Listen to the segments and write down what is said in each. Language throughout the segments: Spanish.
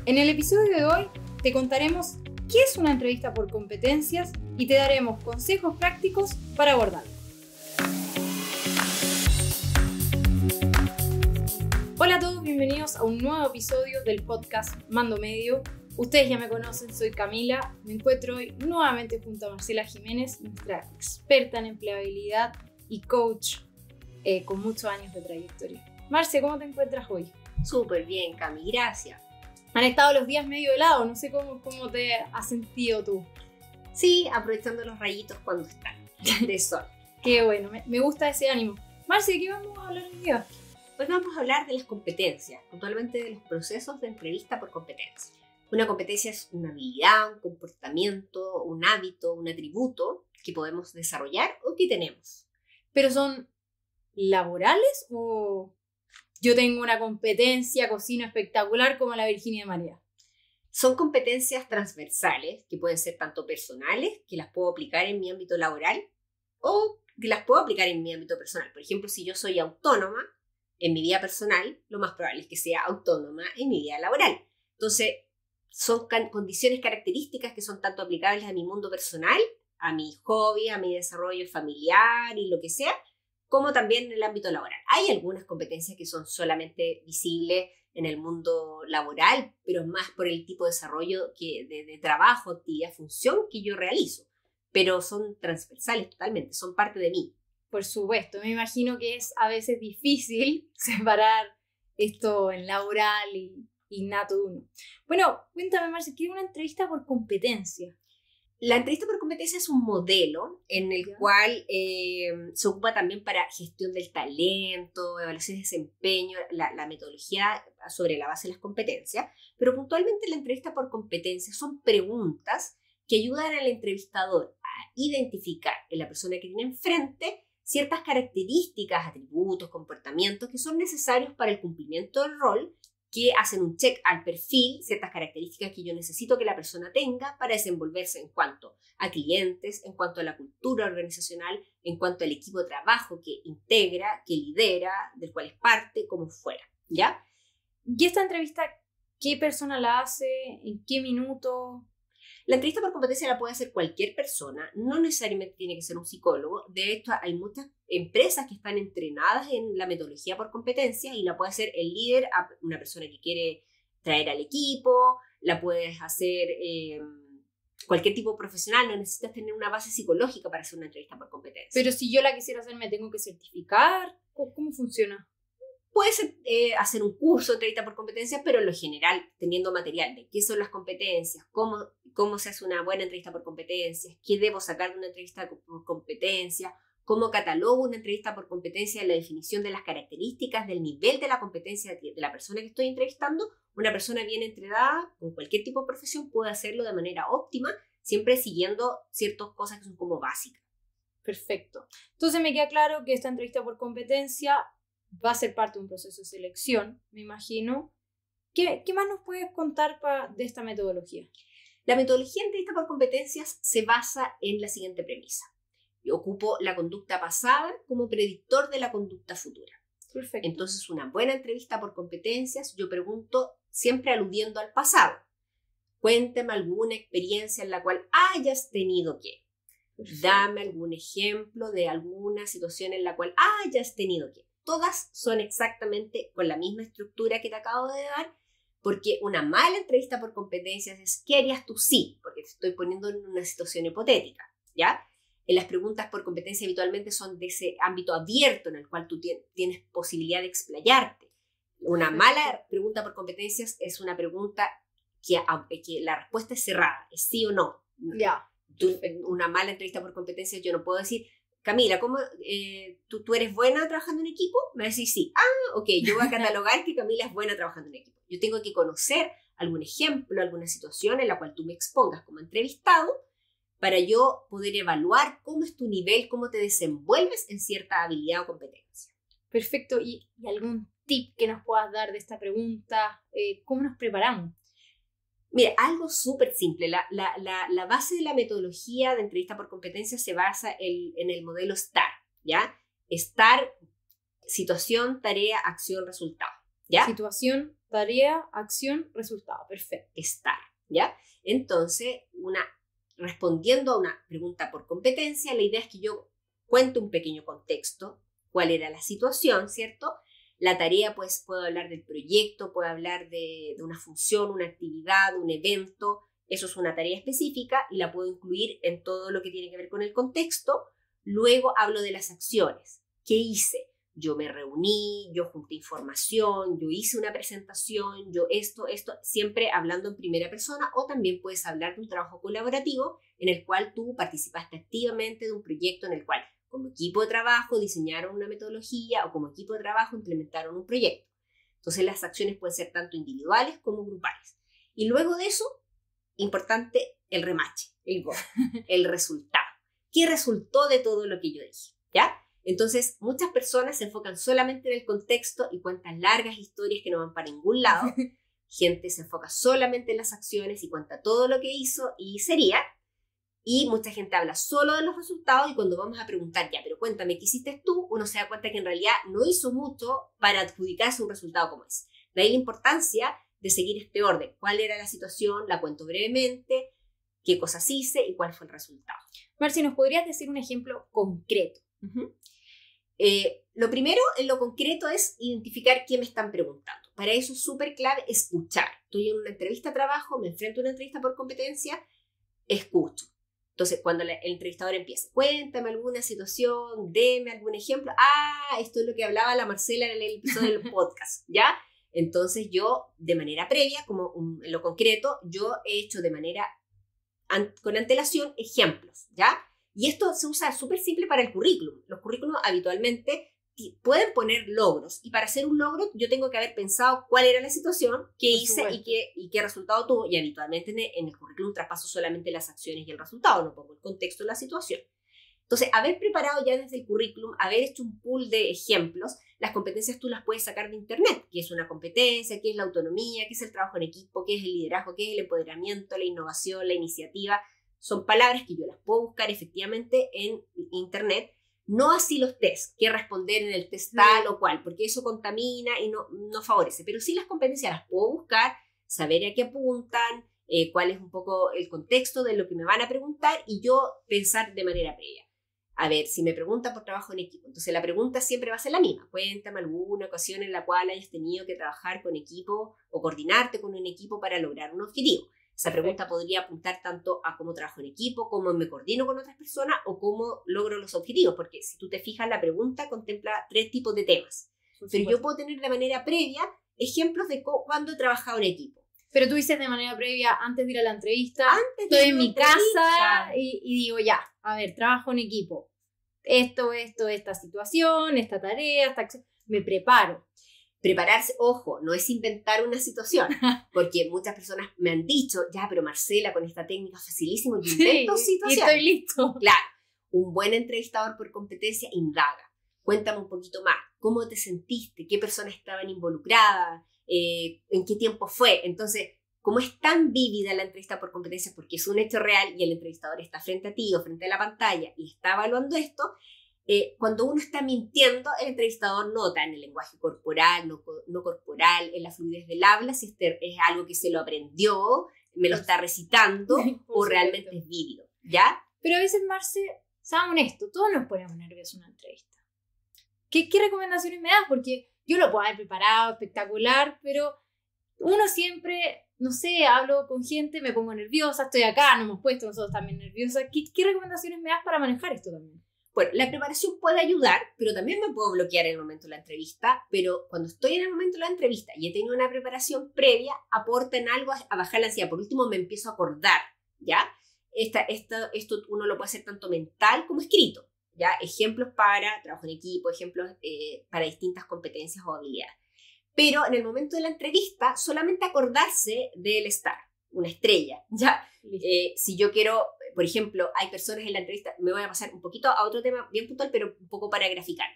En el episodio de hoy te contaremos qué es una entrevista por competencias y te daremos consejos prácticos para abordarlo. Hola a todos, bienvenidos a un nuevo episodio del podcast Mando Medio. Ustedes ya me conocen, soy Camila. Me encuentro hoy nuevamente junto a Marcela Jiménez, nuestra experta en empleabilidad y coach con muchos años de trayectoria. Marce, ¿cómo te encuentras hoy? Súper bien, Cami, gracias. Han estado los días medio helados, no sé cómo te has sentido tú. Sí, aprovechando los rayitos cuando están de sol. Qué bueno, me gusta ese ánimo. Marce, ¿de qué vamos a hablar hoy día? Hoy vamos a hablar de las competencias, puntualmente de los procesos de entrevista por competencia. Una competencia es una habilidad, un comportamiento, un hábito, un atributo que podemos desarrollar o que tenemos. ¿Pero son laborales o yo tengo una competencia, cocina espectacular como la Virginia de María? Son competencias transversales que pueden ser tanto personales, que las puedo aplicar en mi ámbito laboral, o que las puedo aplicar en mi ámbito personal. Por ejemplo, si yo soy autónoma en mi vida personal, lo más probable es que sea autónoma en mi vida laboral. Entonces, son condiciones características que son tanto aplicables a mi mundo personal, a mi hobby, a mi desarrollo familiar y lo que sea, como también en el ámbito laboral. Hay algunas competencias que son solamente visibles en el mundo laboral, pero más por el tipo de desarrollo de trabajo, actividad, función que yo realizo. Pero son transversales totalmente, son parte de mí. Por supuesto, me imagino que es a veces difícil separar esto en laboral y innato de uno. Bueno, cuéntame, Marce, ¿qué es una entrevista por competencia? La entrevista por competencia es un modelo en el cual se ocupa también para gestión del talento, evaluación de desempeño, la metodología sobre la base de las competencias, pero puntualmente la entrevista por competencia son preguntas que ayudan al entrevistador a identificar en la persona que tiene enfrente ciertas características, atributos, comportamientos que son necesarios para el cumplimiento del rol, que hacen un check al perfil, ciertas características que yo necesito que la persona tenga para desenvolverse en cuanto a clientes, en cuanto a la cultura organizacional, en cuanto al equipo de trabajo que integra, que lidera, del cual es parte, como fuera, ¿ya? ¿Y esta entrevista qué persona la hace? ¿En qué minuto? La entrevista por competencia la puede hacer cualquier persona, no necesariamente tiene que ser un psicólogo. De hecho, hay muchas empresas que están entrenadas en la metodología por competencia y la puede hacer el líder, una persona que quiere traer al equipo, la puedes hacer cualquier tipo de profesional, no necesitas tener una base psicológica para hacer una entrevista por competencia. Pero si yo la quisiera hacer, ¿me tengo que certificar? ¿Cómo funciona? Puedes hacer un curso de entrevista por competencias, pero en lo general, teniendo material de qué son las competencias, cómo se hace una buena entrevista por competencias, qué debo sacar de una entrevista por competencias, cómo catalogo una entrevista por competencia, la definición de las características, del nivel de la competencia de la persona que estoy entrevistando. Una persona bien entrenada, con cualquier tipo de profesión, puede hacerlo de manera óptima, siempre siguiendo ciertas cosas que son como básicas. Perfecto. Entonces me queda claro que esta entrevista por competencia va a ser parte de un proceso de selección, me imagino. ¿Qué más nos puedes contar de esta metodología? La metodología de entrevista por competencias se basa en la siguiente premisa. Yo ocupo la conducta pasada como predictor de la conducta futura. Perfecto. Entonces, una buena entrevista por competencias, yo pregunto siempre aludiendo al pasado. Cuéntame alguna experiencia en la cual hayas tenido que. Perfecto. Dame algún ejemplo de alguna situación en la cual hayas tenido que. Todas son exactamente con la misma estructura que te acabo de dar, porque una mala entrevista por competencias es ¿qué harías tú sí? Porque te estoy poniendo en una situación hipotética, ¿ya? En las preguntas por competencia habitualmente son de ese ámbito abierto en el cual tú tienes posibilidad de explayarte. Una mala pregunta por competencias es una pregunta que la respuesta es cerrada, es sí o no. Ya. Una mala entrevista por competencias yo no puedo decir Camila, ¿cómo tú eres buena trabajando en equipo? Me va a decir sí. Ok, yo voy a catalogar que Camila es buena trabajando en equipo. Yo tengo que conocer algún ejemplo, alguna situación en la cual tú me expongas como entrevistado para yo poder evaluar cómo es tu nivel, cómo te desenvuelves en cierta habilidad o competencia. Perfecto. ¿Y algún tip que nos puedas dar de esta pregunta? ¿Cómo nos preparamos? Mira, algo súper simple. La base de la metodología de entrevista por competencia se basa en el modelo STAR, ¿ya? STAR, situación, tarea, acción, resultado, ¿ya? Situación, tarea, acción, resultado. Perfecto. Estar, ¿ya? Entonces, respondiendo a una pregunta por competencia, la idea es que yo cuente un pequeño contexto, cuál era la situación, ¿cierto? La tarea, pues, puedo hablar del proyecto, puedo hablar de una función, una actividad, un evento. Eso es una tarea específica y la puedo incluir en todo lo que tiene que ver con el contexto. Luego hablo de las acciones. ¿Qué hice? Yo me reuní, yo junté información, yo hice una presentación, yo esto, siempre hablando en primera persona, o también puedes hablar de un trabajo colaborativo en el cual tú participaste activamente de un proyecto en el cual como equipo de trabajo diseñaron una metodología o como equipo de trabajo implementaron un proyecto. Entonces las acciones pueden ser tanto individuales como grupales. Y luego de eso, importante, el remache, el resultado. ¿Qué resultó de todo lo que yo dije? ¿Ya? Entonces, muchas personas se enfocan solamente en el contexto y cuentan largas historias que no van para ningún lado. Gente se enfoca solamente en las acciones y cuenta todo lo que hizo y sería. Y mucha gente habla solo de los resultados y cuando vamos a preguntar, ya, pero cuéntame, ¿qué hiciste tú? Uno se da cuenta que en realidad no hizo mucho para adjudicarse un resultado como ese. De ahí la importancia de seguir este orden. ¿Cuál era la situación? La cuento brevemente. ¿Qué cosas hice? ¿Y cuál fue el resultado? Marci, ¿nos podrías decir un ejemplo concreto? Lo primero en lo concreto es identificar qué me están preguntando. Para eso es súper clave escuchar. Estoy en una entrevista de trabajo, me enfrento a una entrevista por competencia, escucho. Entonces, cuando el entrevistador empieza, cuéntame alguna situación, deme algún ejemplo. Esto es lo que hablaba la Marcela en el episodio del podcast, ¿ya? Entonces yo, de manera previa, como en lo concreto, yo he hecho de manera con antelación ejemplos, ¿ya? Y esto se usa súper simple para el currículum. Los currículums habitualmente pueden poner logros. Y para hacer un logro, yo tengo que haber pensado cuál era la situación, qué hice y qué resultado tuvo. Y habitualmente en el currículum traspaso solamente las acciones y el resultado, no pongo el contexto de la situación. Entonces, haber preparado ya desde el currículum, haber hecho un pool de ejemplos, las competencias tú las puedes sacar de internet. ¿Qué es una competencia? ¿Qué es la autonomía? ¿Qué es el trabajo en equipo? ¿Qué es el liderazgo? ¿Qué es el empoderamiento? ¿La innovación? ¿La iniciativa? Son palabras que yo las puedo buscar efectivamente en internet. No así los test, que responder en el test tal o cual, porque eso contamina y no favorece. Pero sí las competencias las puedo buscar, saber a qué apuntan, cuál es un poco el contexto de lo que me van a preguntar y yo pensar de manera previa. A ver, si me preguntan por trabajo en equipo, entonces la pregunta siempre va a ser la misma. Cuéntame alguna ocasión en la cual hayas tenido que trabajar con equipo o coordinarte con un equipo para lograr un objetivo. Esa pregunta podría apuntar tanto a cómo trabajo en equipo, cómo me coordino con otras personas o cómo logro los objetivos, porque si tú te fijas, la pregunta contempla 3 tipos de temas. Pero yo puedo tener de manera previa ejemplos de cuándo he trabajado en equipo. Pero tú dices de manera previa, antes de ir a la entrevista, estoy en mi casa y digo, ya, a ver, trabajo en equipo. Esta situación, esta tarea, esta acción. Me preparo. Prepararse, ojo, no es inventar una situación, porque muchas personas me han dicho, ya, pero Marcela, con esta técnica facilísimo, yo invento situaciones. Y estoy listo. Claro, un buen entrevistador por competencia indaga. Cuéntame un poquito más, ¿cómo te sentiste? ¿Qué personas estaban involucradas? ¿En qué tiempo fue? Entonces, como es tan vívida la entrevista por competencia, porque es un hecho real y el entrevistador está frente a ti o frente a la pantalla y está evaluando esto, cuando uno está mintiendo, el entrevistador nota en el lenguaje corporal, no corporal, en la fluidez del habla, si es algo que se lo aprendió, me lo está recitando o realmente es vívido, ¿ya? Pero a veces, Marce, seamos honestos, todos nos ponemos nerviosos en una entrevista. ¿Qué recomendaciones me das? Porque yo lo puedo haber preparado, espectacular, pero uno siempre, no sé, hablo con gente, me pongo nerviosa, estoy acá, nos hemos puesto nosotros también nerviosas. ¿Qué recomendaciones me das para manejar esto también? Bueno, la preparación puede ayudar, pero también me puedo bloquear en el momento de la entrevista, pero cuando estoy en el momento de la entrevista y he tenido una preparación previa, aporta en algo a bajar la ansiedad. Por último, me empiezo a acordar, ¿ya? Esto uno lo puede hacer tanto mental como escrito, ¿ya? Ejemplos para trabajo en equipo, ejemplos para distintas competencias o habilidades. Pero en el momento de la entrevista, solamente acordarse del estar, una estrella, ¿ya? Si yo quiero, por ejemplo, hay personas en la entrevista, me voy a pasar un poquito a otro tema bien puntual, pero un poco para graficar.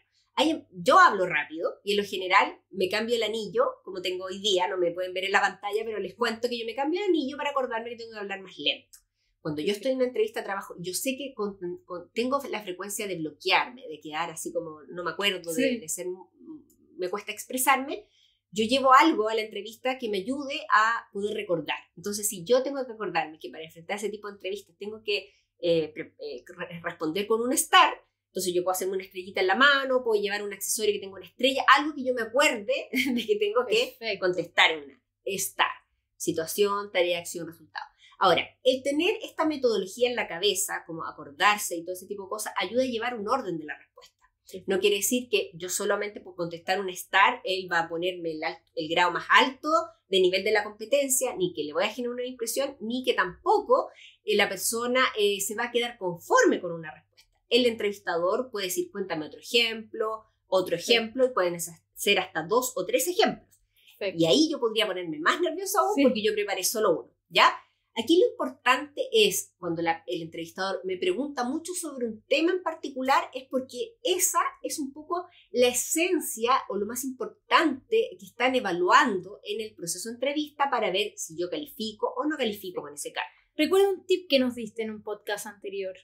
Yo hablo rápido y en lo general me cambio el anillo, como tengo hoy día, no me pueden ver en la pantalla, pero les cuento que yo me cambio el anillo para acordarme que tengo que hablar más lento. Cuando yo estoy en una entrevista de trabajo, yo sé que tengo la frecuencia de bloquearme, de quedar así como no me acuerdo, de ser, me cuesta expresarme. yo llevo algo a la entrevista que me ayude a poder recordar. Entonces, si yo tengo que recordarme que para enfrentar ese tipo de entrevistas tengo que responder con un STAR, entonces yo puedo hacerme una estrellita en la mano, puedo llevar un accesorio que tenga una estrella, algo que yo me acuerde de que tengo que contestar en una STAR. Situación, tarea, acción, resultado. Ahora, el tener esta metodología en la cabeza, como acordarse y todo ese tipo de cosas, ayuda a llevar un orden de la respuesta. No quiere decir que yo solamente por contestar un STAR, él va a ponerme el grado más alto de nivel de la competencia, ni que le voy a generar una impresión, ni que tampoco la persona se va a quedar conforme con una respuesta. El entrevistador puede decir, cuéntame otro ejemplo, y pueden ser hasta 2 o 3 ejemplos. Perfecto. Y ahí yo podría ponerme más nerviosa aún porque yo preparé solo uno, ¿ya? Aquí lo importante es, cuando el entrevistador me pregunta mucho sobre un tema en particular, es porque esa es un poco la esencia o lo más importante que están evaluando en el proceso de entrevista para ver si yo califico o no califico con ese cargo. Recuerda un tip que nos diste en un podcast anterior,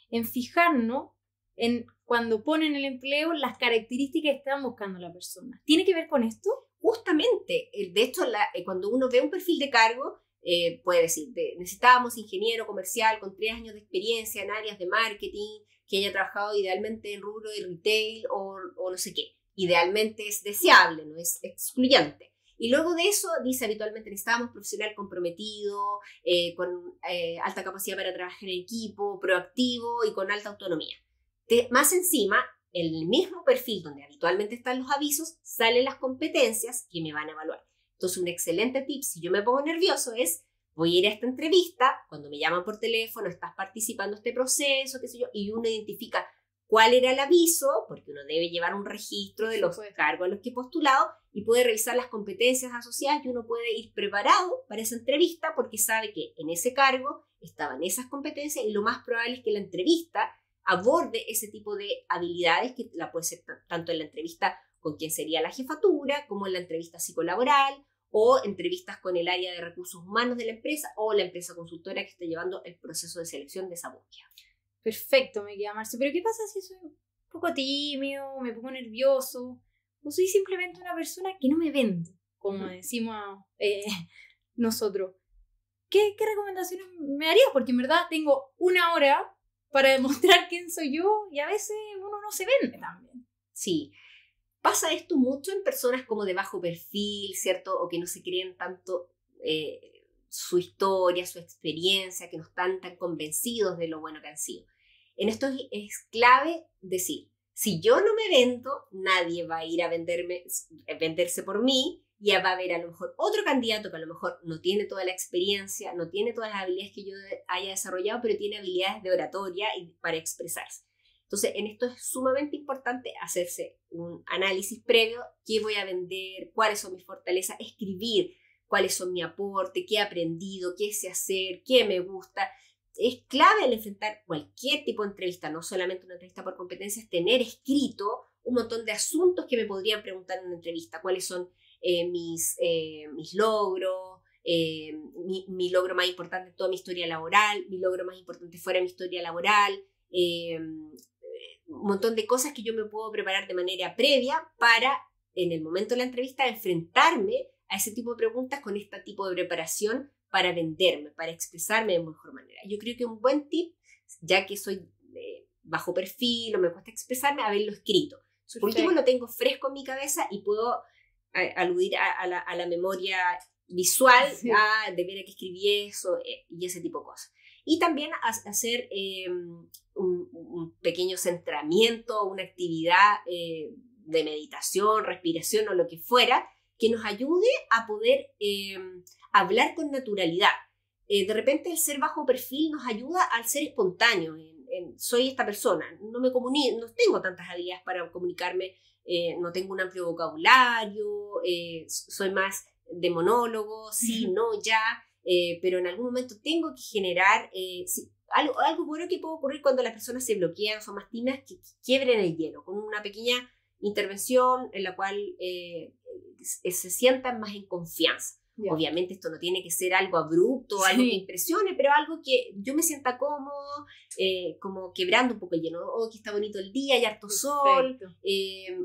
en fijarnos en cuando ponen el empleo las características que están buscando la persona. ¿Tiene que ver con esto? Justamente, de hecho, cuando uno ve un perfil de cargo, puede decir, necesitábamos ingeniero comercial con 3 años de experiencia en áreas de marketing, que haya trabajado idealmente en rubro de retail o no sé qué. Idealmente es deseable, no es excluyente. Y luego de eso dice habitualmente necesitábamos profesional comprometido, con alta capacidad para trabajar en equipo, proactivo y con alta autonomía. Más encima, en el mismo perfil donde habitualmente están los avisos, salen las competencias que me van a evaluar. Entonces, un excelente tip, si yo me pongo nervioso, es, voy a ir a esta entrevista, cuando me llaman por teléfono, estás participando en este proceso, qué sé yo, y uno identifica cuál era el aviso, porque uno debe llevar un registro de los cargos a los que he postulado, y puede revisar las competencias asociadas, y uno puede ir preparado para esa entrevista, porque sabe que en ese cargo estaban esas competencias, y lo más probable es que la entrevista aborde ese tipo de habilidades, que la puede ser tanto en la entrevista con quien sería la jefatura, como en la entrevista psicolaboral, o entrevistas con el área de recursos humanos de la empresa o la empresa consultora que esté llevando el proceso de selección de esa búsqueda. Perfecto, me queda Marce. Pero ¿qué pasa si soy un poco tímido, me pongo nervioso, o soy simplemente una persona que no me vendo, como decimos nosotros? ¿Qué recomendaciones me harías? Porque en verdad tengo 1 hora para demostrar quién soy yo y a veces uno no se vende también. Sí. Pasa esto mucho en personas como de bajo perfil, ¿cierto? O que no se creen tanto su historia, su experiencia, que no están tan convencidos de lo bueno que han sido. En esto es clave decir, si yo no me vendo, nadie va a ir a venderse por mí, y va a haber a lo mejor otro candidato que a lo mejor no tiene toda la experiencia, no tiene todas las habilidades que yo haya desarrollado, pero tiene habilidades de oratoria y para expresarse. Entonces, en esto es sumamente importante hacerse un análisis previo, qué voy a vender, cuáles son mis fortalezas, escribir cuáles son mi aporte, qué he aprendido, qué sé hacer, qué me gusta. Es clave al enfrentar cualquier tipo de entrevista, no solamente una entrevista por competencias, tener escrito un montón de asuntos que me podrían preguntar en una entrevista, cuáles son mis logros, mi logro más importante en toda mi historia laboral, mi logro más importante fuera de mi historia laboral, un montón de cosas que yo me puedo preparar de manera previa para, en el momento de la entrevista, enfrentarme a ese tipo de preguntas con este tipo de preparación para venderme, para expresarme de mejor manera. Yo creo que un buen tip, ya que soy bajo perfil o me cuesta expresarme, haberlo escrito. Por último, lo tengo fresco en mi cabeza y puedo aludir a la memoria visual, de ver a qué escribí eso y ese tipo de cosas. Y también hacer un pequeño centramiento, una actividad de meditación, respiración o lo que fuera, que nos ayude a poder hablar con naturalidad. De repente el ser bajo perfil nos ayuda al ser espontáneo. Soy esta persona, no me comunico, no tengo tantas habilidades para comunicarme, no tengo un amplio vocabulario, soy más de monólogo, sí, no, ya, pero en algún momento tengo que generar algo bueno que puede ocurrir cuando las personas se bloquean, son más tímidas, que quiebren el hielo con una pequeña intervención en la cual se sientan más en confianza. Yeah. Obviamente esto no tiene que ser algo abrupto, algo que impresione, pero algo que yo me sienta cómodo, como quebrando un poco el hielo, que está bonito el día, hay harto sol,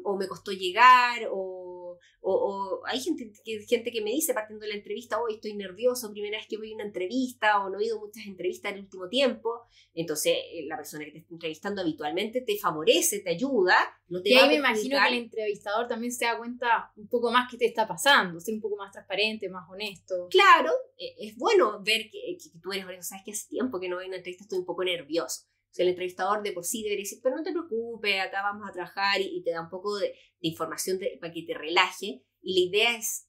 o me costó llegar, o o hay gente que me dice partiendo de la entrevista, hoy estoy nervioso, primera vez que voy a una entrevista, o no he ido muchas entrevistas en el último tiempo. Entonces la persona que te está entrevistando habitualmente te favorece, te ayuda, no te y va ahí a me imagino que el entrevistador también se da cuenta un poco más qué te está pasando, ser un poco más transparente, más honesto. Claro, es bueno ver que tú eres honesto. Sabes que hace tiempo que no voy a una entrevista, estoy un poco nervioso. O sea, el entrevistador de por sí debería decir, pero no te preocupes, acá vamos a trabajar, y te da un poco de información para que te relaje. Y la idea es,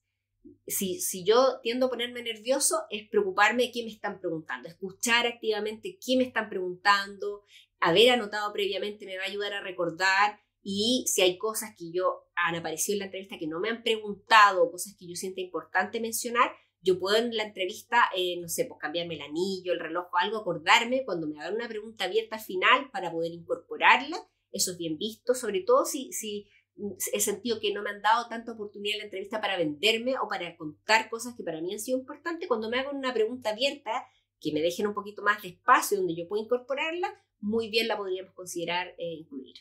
si yo tiendo a ponerme nervioso, es preocuparme de qué me están preguntando, escuchar activamente qué me están preguntando, haber anotado previamente me va a ayudar a recordar, y si hay cosas que han aparecido en la entrevista que no me han preguntado, cosas que yo sienta importante mencionar, yo puedo en la entrevista, no sé, pues cambiarme el anillo, el reloj o algo, acordarme cuando me hagan una pregunta abierta al final para poder incorporarla. Eso es bien visto, sobre todo si he sentido que no me han dado tanta oportunidad en la entrevista para venderme o para contar cosas que para mí han sido importantes. Cuando me hagan una pregunta abierta, que me dejen un poquito más de espacio donde yo pueda incorporarla, muy bien la podríamos considerar incluir.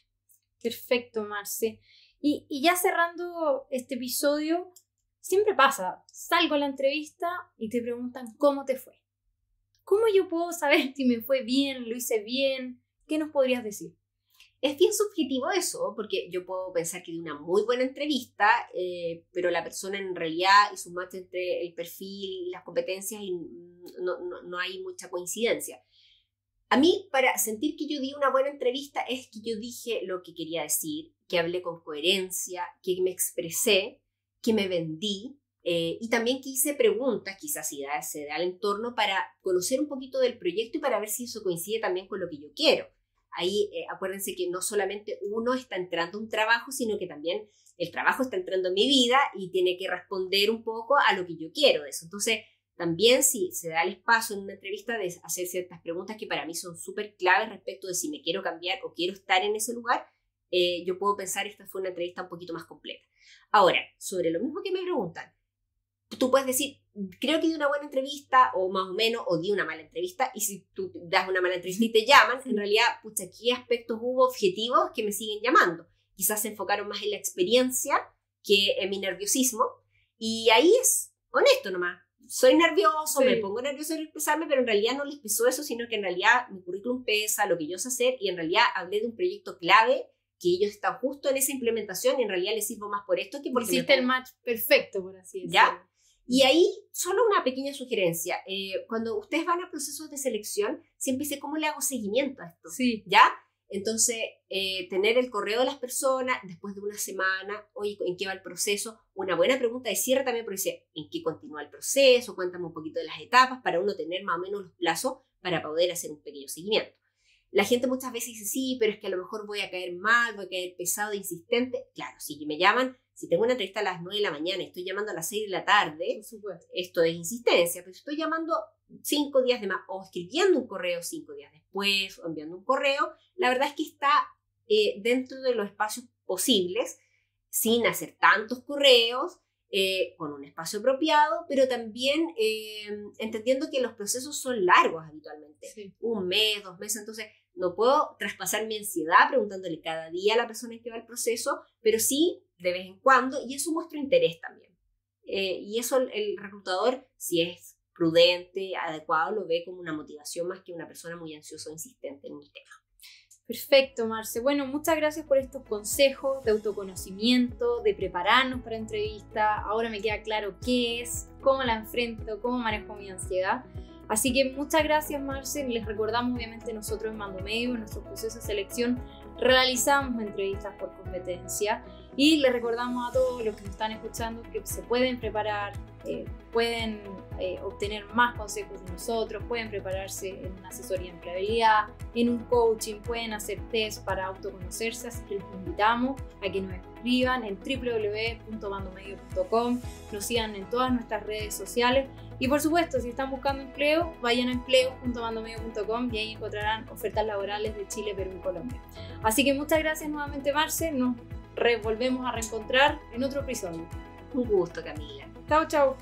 Perfecto, Marce. Y ya cerrando este episodio, siempre pasa, salgo a la entrevista y te preguntan cómo te fue. ¿Cómo yo puedo saber si me fue bien, lo hice bien? ¿Qué nos podrías decir? Es bien subjetivo eso, porque yo puedo pensar que di una muy buena entrevista, pero la persona en realidad hizo un match entre el perfil y las competencias y no hay mucha coincidencia. A mí, para sentir que yo di una buena entrevista, es que yo dije lo que quería decir, que hablé con coherencia, que me expresé, que me vendí, y también que hice preguntas, quizás se da al entorno, para conocer un poquito del proyecto y para ver si eso coincide también con lo que yo quiero. Ahí acuérdense que no solamente uno está entrando a un trabajo, sino que también el trabajo está entrando en mi vida y tiene que responder un poco a lo que yo quiero de eso. Entonces, también si se da el espacio en una entrevista de hacer ciertas preguntas que para mí son súper claves respecto de si me quiero cambiar o quiero estar en ese lugar, yo puedo pensar esta fue una entrevista un poquito más completa. Ahora, sobre lo mismo que me preguntan, tú puedes decir, creo que di una buena entrevista, o más o menos, o di una mala entrevista, y si tú das una mala entrevista y te llaman, en realidad, pucha, ¿qué aspectos hubo objetivos que me siguen llamando? Quizás se enfocaron más en la experiencia que en mi nerviosismo, y ahí es honesto nomás. Soy nervioso, me pongo nervioso al expresarme, pero en realidad no les pesó eso, sino que en realidad mi currículum pesa, lo que yo sé hacer, y en realidad hablé de un proyecto clave que ellos están justo en esa implementación y en realidad les sirvo más por esto que porque hiciste el match perfecto, por así decirlo. ¿Ya? Y ahí, solo una pequeña sugerencia. Cuando ustedes van a procesos de selección, siempre dice, ¿cómo le hago seguimiento a esto? Sí. ¿Ya? Entonces, tener el correo de las personas después de una semana, oye, ¿en qué va el proceso? Una buena pregunta de cierre también, porque dice, ¿en qué continúa el proceso? Cuéntame un poquito de las etapas para uno tener más o menos los plazos para poder hacer un pequeño seguimiento. La gente muchas veces dice, sí, pero es que a lo mejor voy a caer mal, voy a caer pesado, insistente. Claro, si me llaman, si tengo una entrevista a las 9 de la mañana y estoy llamando a las 6 de la tarde, esto es insistencia, pero si estoy llamando 5 días de más o escribiendo un correo 5 días después o enviando un correo, la verdad es que está dentro de los espacios posibles, sin hacer tantos correos, con un espacio apropiado, pero también entendiendo que los procesos son largos habitualmente, sí. 1 mes, 2 meses, entonces no puedo traspasar mi ansiedad preguntándole cada día a la persona en que va el proceso, pero sí de vez en cuando, y eso muestra interés también. Y eso el reclutador, si es prudente, adecuado, lo ve como una motivación más que una persona muy ansiosa o insistente en el tema. Perfecto, Marce. Bueno, muchas gracias por estos consejos de autoconocimiento, de prepararnos para entrevista. Ahora me queda claro qué es, cómo la enfrento, cómo manejo mi ansiedad. Así que muchas gracias, Marce. Les recordamos, obviamente, nosotros en Mando Medio, en nuestro proceso de selección, realizamos entrevistas por competencia y les recordamos a todos los que nos están escuchando que se pueden preparar, pueden obtener más consejos de nosotros, pueden prepararse en una asesoría de empleabilidad, en un coaching, pueden hacer test para autoconocerse, así que les invitamos a que nos escriban en www.mandomedio.com, nos sigan en todas nuestras redes sociales y por supuesto, si están buscando empleo, vayan a empleo.mandomedio.com y ahí encontrarán ofertas laborales de Chile, Perú y Colombia. Así que muchas gracias nuevamente, Marce, nos volvemos a reencontrar en otro episodio. Un gusto, Camila. Chao, chao.